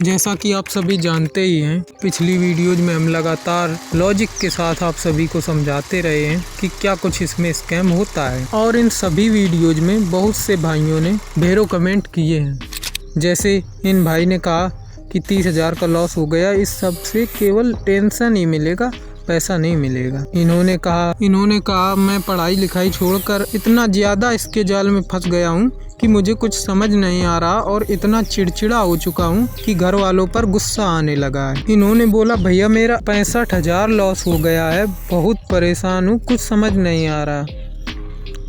जैसा कि आप सभी जानते ही हैं, पिछली वीडियोज में हम लगातार लॉजिक के साथ आप सभी को समझाते रहे हैं कि क्या कुछ इसमें स्कैम होता है। और इन सभी वीडियोज में बहुत से भाइयों ने ढेरों कमेंट किए हैं। जैसे इन भाई ने कहा कि 30,000 का लॉस हो गया, इस सब से केवल टेंशन ही मिलेगा, पैसा नहीं मिलेगा। इन्होंने कहा मैं पढ़ाई लिखाई छोड़कर इतना ज़्यादा इसके जाल में फंस गया हूँ कि मुझे कुछ समझ नहीं आ रहा और इतना चिड़चिड़ा हो चुका हूँ कि घर वालों पर गुस्सा आने लगा है। इन्होंने बोला भैया मेरा 65,000 लॉस हो गया है, बहुत परेशान हूँ, कुछ समझ नहीं आ रहा।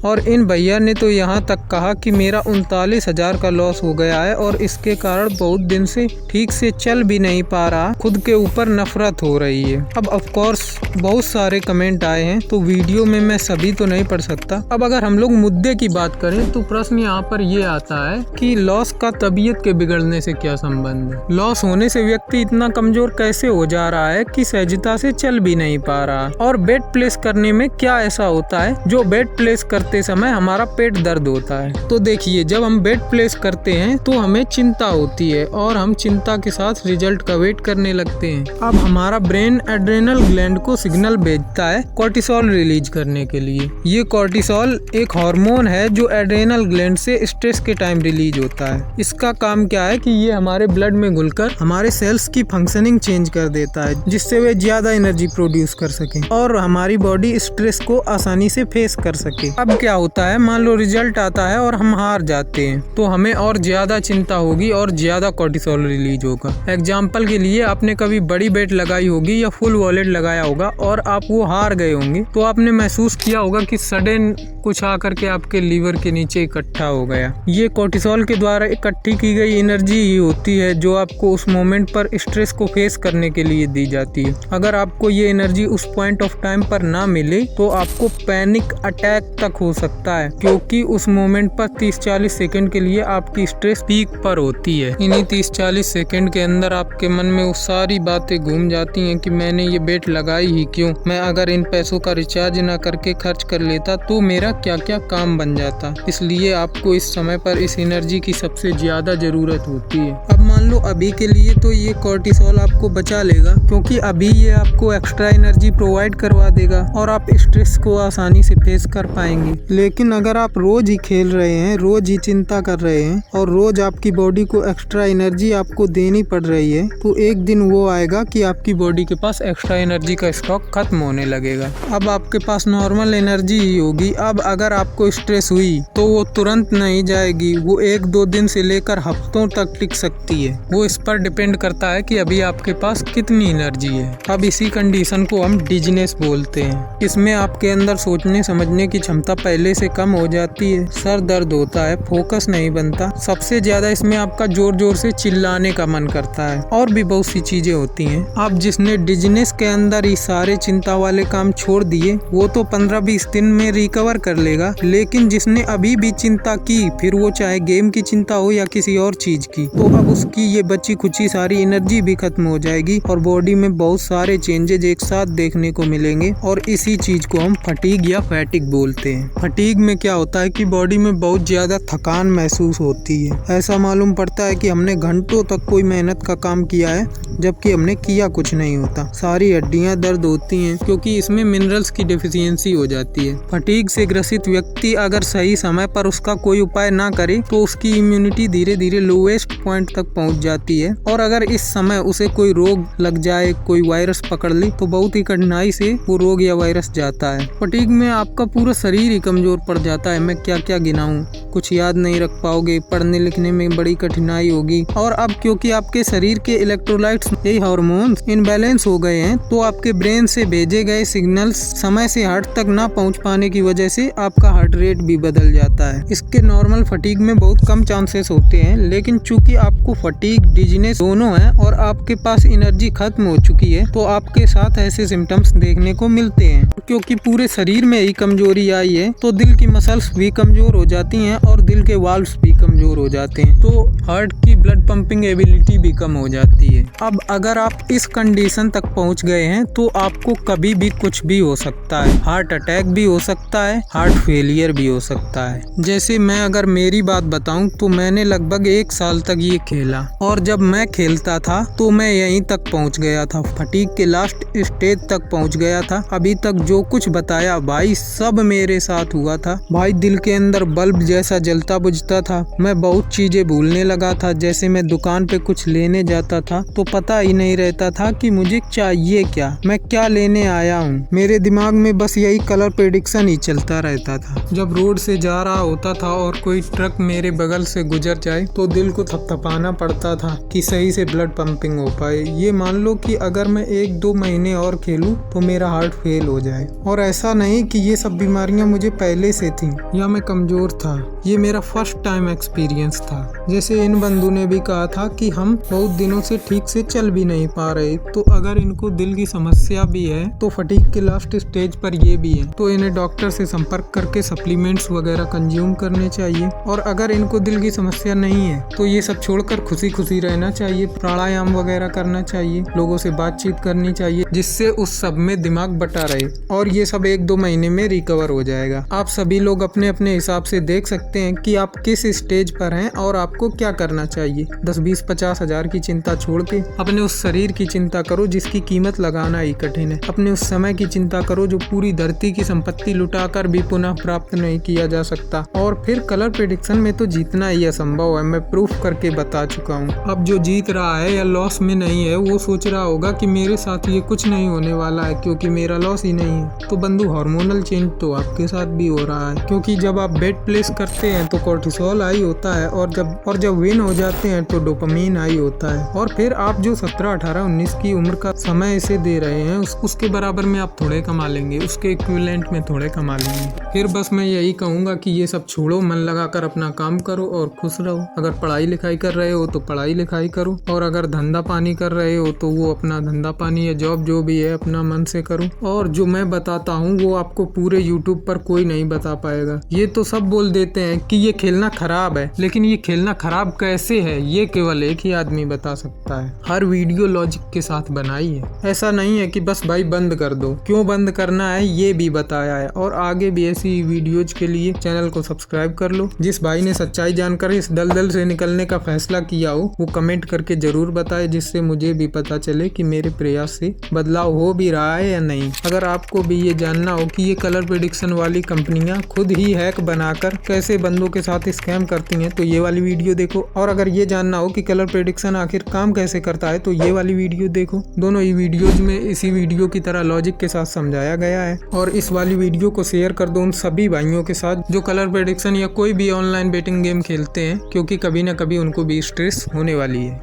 और इन भैया ने तो यहाँ तक कहा कि मेरा 39,000 का लॉस हो गया है और इसके कारण बहुत दिन से ठीक से चल भी नहीं पा रहा, खुद के ऊपर नफरत हो रही है। अब ऑफ कोर्स बहुत सारे कमेंट आए हैं तो वीडियो में मैं सभी तो नहीं पढ़ सकता। अब अगर हम लोग मुद्दे की बात करें तो प्रश्न यहाँ पर ये आता है कि लॉस का तबीयत के बिगड़ने से क्या संबंध है। लॉस होने से व्यक्ति इतना कमजोर कैसे हो जा रहा है कि सहजता से चल भी नहीं पा रहा, और बेट प्लेस करने में क्या ऐसा होता है जो बेट प्लेस करते समय हमारा पेट दर्द होता है। तो देखिए, जब हम बेट प्लेस करते हैं तो हमें चिंता होती है और हम चिंता के साथ रिजल्ट का वेट करने लगते हैं। अब हमारा ब्रेन एड्रेनल ग्लैंड को सिग्नल भेजता है कॉर्टिसोल रिलीज करने के लिए। ये कॉर्टिसोल एक हार्मोन है जो एड्रेनल ग्लैंड से स्ट्रेस के टाइम रिलीज होता है। इसका काम क्या है कि ये हमारे ब्लड में घुलकर हमारे सेल्स की फंक्शनिंग चेंज कर देता है, जिससे वे ज्यादा एनर्जी प्रोड्यूस कर सके और हमारी बॉडी स्ट्रेस को आसानी से फेस कर सके। अब क्या होता है, मान लो रिजल्ट आता है और हम हार जाते हैं तो हमें और ज्यादा चिंता होगी और ज्यादा कॉर्टिसोल रिलीज होगा। एग्जाम्पल के लिए, आपने कभी बड़ी बेट लगाई होगी या फुल वॉलेट लगाया होगा और आप वो हार गए होंगे तो आपने महसूस किया होगा कि सडन कुछ आकर के आपके लीवर के नीचे इकट्ठा हो गया। ये कॉर्टिसोल के द्वारा इकट्ठी की गई एनर्जी ही होती है जो आपको उस मोमेंट पर स्ट्रेस को फेस करने के लिए दी जाती है। अगर आपको ये एनर्जी उस पॉइंट ऑफ टाइम पर ना मिले तो आपको पैनिक अटैक तक हो सकता है, क्योंकि उस मोमेंट पर 30-40 सेकंड के लिए आपकी स्ट्रेस पीक पर होती है। इन्हीं 30-40 सेकंड के अंदर आपके मन में वो सारी बातें घूम जाती हैं कि मैंने ये बेट लगाई ही क्यों, मैं अगर इन पैसों का रिचार्ज ना करके खर्च कर लेता तो मेरा क्या क्या काम बन जाता। इसलिए आपको इस समय पर इस एनर्जी की सबसे ज्यादा जरूरत होती है। अब मान लो अभी के लिए तो ये कॉर्टिसोल आपको बचा लेगा, क्योंकि अभी ये आपको एक्स्ट्रा एनर्जी प्रोवाइड करवा देगा और आप स्ट्रेस को आसानी से फेस कर पाएंगे। लेकिन अगर आप रोज ही खेल रहे हैं, रोज ही चिंता कर रहे हैं और रोज आपकी बॉडी को एक्स्ट्रा एनर्जी आपको देनी पड़ रही है तो एक दिन वो आएगा कि आपकी बॉडी के पास एक्स्ट्रा एनर्जी का स्टॉक खत्म होने लगेगा। अब आपके पास नॉर्मल एनर्जी ही होगी। अब अगर आपको स्ट्रेस हुई तो वो तुरंत नहीं जाएगी, वो 1-2 दिन से लेकर हफ्तों तक टिक सकती है। वो इस पर डिपेंड करता है कि अभी आपके पास कितनी एनर्जी है। अब इसी कंडीशन को हम डिजीनेस बोलते हैं। इसमें आपके अंदर सोचने समझने की क्षमता पहले से कम हो जाती है, सर दर्द होता है, फोकस नहीं बनता, सबसे ज्यादा इसमें आपका जोर जोर से चिल्लाने का मन करता है और भी बहुत सी चीजें होती हैं। अब जिसने डिजीनेस के अंदर ही सारे चिंता वाले काम छोड़ दिए वो तो 15-20 दिन में रिकवर कर लेगा, लेकिन जिसने अभी भी चिंता की, फिर वो चाहे गेम की चिंता हो या किसी और चीज की, तो अब उसकी ये बची खुची सारी एनर्जी भी खत्म हो जाएगी और बॉडी में बहुत सारे चेंजेस एक साथ देखने को मिलेंगे और इसी चीज को हम फटीग या फैटिग बोलते हैं। फटीग में क्या होता है कि बॉडी में बहुत ज्यादा थकान महसूस होती है। ऐसा मालूम पड़ता है कि हमने घंटों तक कोई मेहनत का काम किया है जबकि हमने किया कुछ नहीं होता। सारी हड्डियां दर्द होती हैं क्योंकि इसमें मिनरल्स की डेफिशिएंसी हो जाती है। फटीग से ग्रसित व्यक्ति अगर सही समय पर उसका कोई उपाय ना करे तो उसकी इम्यूनिटी धीरे धीरे लोएस्ट पॉइंट तक पहुंच जाती है और अगर इस समय उसे कोई रोग लग जाए, कोई वायरस पकड़ ले तो बहुत ही कठिनाई से वो रोग या वायरस जाता है। फटीग में आपका पूरा शरीर ही कमजोर पड़ जाता है। मैं क्या क्या गिनाऊं, कुछ याद नहीं रख पाओगे, पढ़ने लिखने में बड़ी कठिनाई होगी। और अब क्योंकि आपके शरीर के इलेक्ट्रोलाइट्स, यही हार्मोन्स इनबैलेंस हो गए हैं तो आपके ब्रेन से भेजे गए सिग्नल्स समय से हार्ट तक ना पहुंच पाने की वजह से आपका हार्ट रेट भी बदल जाता है। इसके नॉर्मल फटीग में बहुत कम चांसेस होते हैं, लेकिन चूंकि आपको फटीग डिजीनेस दोनों है और आपके पास एनर्जी खत्म हो चुकी है तो आपके साथ ऐसे सिम्टम्स देखने को मिलते हैं। क्योंकि पूरे शरीर में ही कमजोरी आई है तो दिल की मसल्स भी कमजोर हो जाती हैं और दिल के वाल्व्स भी कमजोर कमजोर हो जाते हैं, तो हार्ट की ब्लड पंपिंग एबिलिटी भी कम हो जाती है। अब अगर आप इस कंडीशन तक पहुंच गए हैं तो आपको कभी भी कुछ भी हो सकता है। हार्ट अटैक भी हो सकता है, हार्ट फेलियर भी हो सकता है। जैसे मैं अगर मेरी बात बताऊं तो मैंने लगभग 1 साल तक ये खेला, और जब मैं खेलता था तो मैं यहीं तक पहुंच गया था, फटीग के लास्ट स्टेज तक पहुंच गया था। अभी तक जो कुछ बताया भाई सब मेरे साथ हुआ था भाई। दिल के अंदर बल्ब जैसा जलता बुझता था। मैं बहुत चीजें भूलने लगा था। जैसे मैं दुकान पे कुछ लेने जाता था तो पता ही नहीं रहता था कि मुझे चाहिए क्या, मैं क्या लेने आया हूँ। मेरे दिमाग में बस यही कलर प्रेडिक्शन ही चलता रहता था। जब रोड से जा रहा होता था और कोई ट्रक मेरे बगल से गुजर जाए तो दिल को थपथपाना पड़ता था कि सही से ब्लड पंपिंग हो पाए। ये मान लो कि अगर मैं 1-2 महीने और खेलूं तो मेरा हार्ट फेल हो जाए। और ऐसा नहीं कि ये सब बीमारियां मुझे पहले से थी या मैं कमजोर था, ये मेरा फर्स्ट टाइम एक्सपीरियंस था। जैसे इन बंधु ने भी कहा था कि हम बहुत दिनों से ठीक से चल भी नहीं पा रहे, तो अगर इनको दिल की समस्या भी है तो फटीग के लास्ट स्टेज पर ये भी है, तो इन्हें डॉक्टर से संपर्क करके सप्लीमेंट्स वगैरह कंज्यूम करने चाहिए। और अगर इनको दिल की समस्या नहीं है तो ये सब छोड़कर खुशी खुशी रहना चाहिए, प्राणायाम वगैरह करना चाहिए, लोगों से बातचीत करनी चाहिए, जिससे उस सब में दिमाग बटा रहे, और ये सब 1-2 महीने में रिकवर हो जाएगा। आप सभी लोग अपने अपने हिसाब से देख सकते हैं कि आप किस स्टेज पर हैं और आपको क्या करना चाहिए। 10-20-50 हजार की चिंता छोड़ के अपने उस शरीर की चिंता करो जिसकी कीमत लगाना ही कठिन है। अपने उस समय की चिंता करो जो पूरी धरती की संपत्ति लुटाकर भी पुनः प्राप्त नहीं किया जा सकता। और फिर कलर प्रेडिक्शन में तो जीतना ही असंभव है, मैं प्रूफ करके बता चुका हूँ। अब जो जीत रहा है या लॉस में नहीं है वो सोच रहा होगा कि मेरे साथ ये कुछ नहीं होने वाला है क्योंकि मेरा लॉस ही नहीं है। तो बंधु, हार्मोनल चेंज तो आपके साथ भी हो रहा है, क्योंकि जब आप बेट प्लेस करते हैं तो कोर्टिसोल हाई होता है, और जब विन हो जाते हैं तो डोपामीन हाई होता है। और फिर आप जो 17, 18, 19 की उम्र का समय इसे दे रहे हैं उसके बराबर में आप थोड़े कमा लेंगे, उसके इक्विवेलेंट में थोड़े कमा लेंगे। फिर बस मैं यही कहूँगा कि ये सब छोड़ो, मन लगाकर अपना काम करो और खुश रहो। अगर पढ़ाई लिखाई कर रहे हो तो पढ़ाई लिखाई करो, और अगर धंधा पानी कर रहे हो तो वो अपना धंधा पानी या जॉब जो भी है अपना मन से करो। और जो मैं बताता हूँ वो आपको पूरे यूट्यूब पर कोई नहीं बता पाएगा। ये तो सब बोल देते हैं कि ये खेलना खराब है, लेकिन ये खेलना खराब कैसे है ये केवल एक ही आदमी बता सकता है। हर वीडियो लॉजिक के साथ बनाई है, ऐसा नहीं है कि बस भाई बंद कर दो, क्यों बंद करना है ये भी बताया है। और आगे भी ऐसी वीडियोज के लिए चैनल को सब्सक्राइब कर लो। जिस भाई ने सच्चाई जानकर इस दलदल से निकलने का फैसला किया हो वो कमेंट करके जरूर बताए, जिससे मुझे भी पता चले कि मेरे प्रयास से बदलाव हो भी रहा है या नहीं। अगर आपको भी ये जानना हो कि ये कलर प्रेडिक्शन वाली कंपनियां खुद ही हैक बनाकर कैसे बंदों के साथ स्कैम करती हैं तो ये वाली वीडियो देखो। और अगर ये जानना हो कि कलर प्रेडिक्शन आखिर काम कैसे करता है तो ये वाली वीडियो देखो। दोनों ही वीडियोज में इसी वीडियो की तरह लॉजिक के साथ समझाया गया है। और इस वाली वीडियो को शेयर कर दो उन सभी भाइयों के साथ जो कलर प्रेडिक्शन या कोई भी ऑनलाइन बेटिंग गेम खेलते हैं, क्योंकि कभी ना कभी उनको भी स्ट्रेस होने वाली है।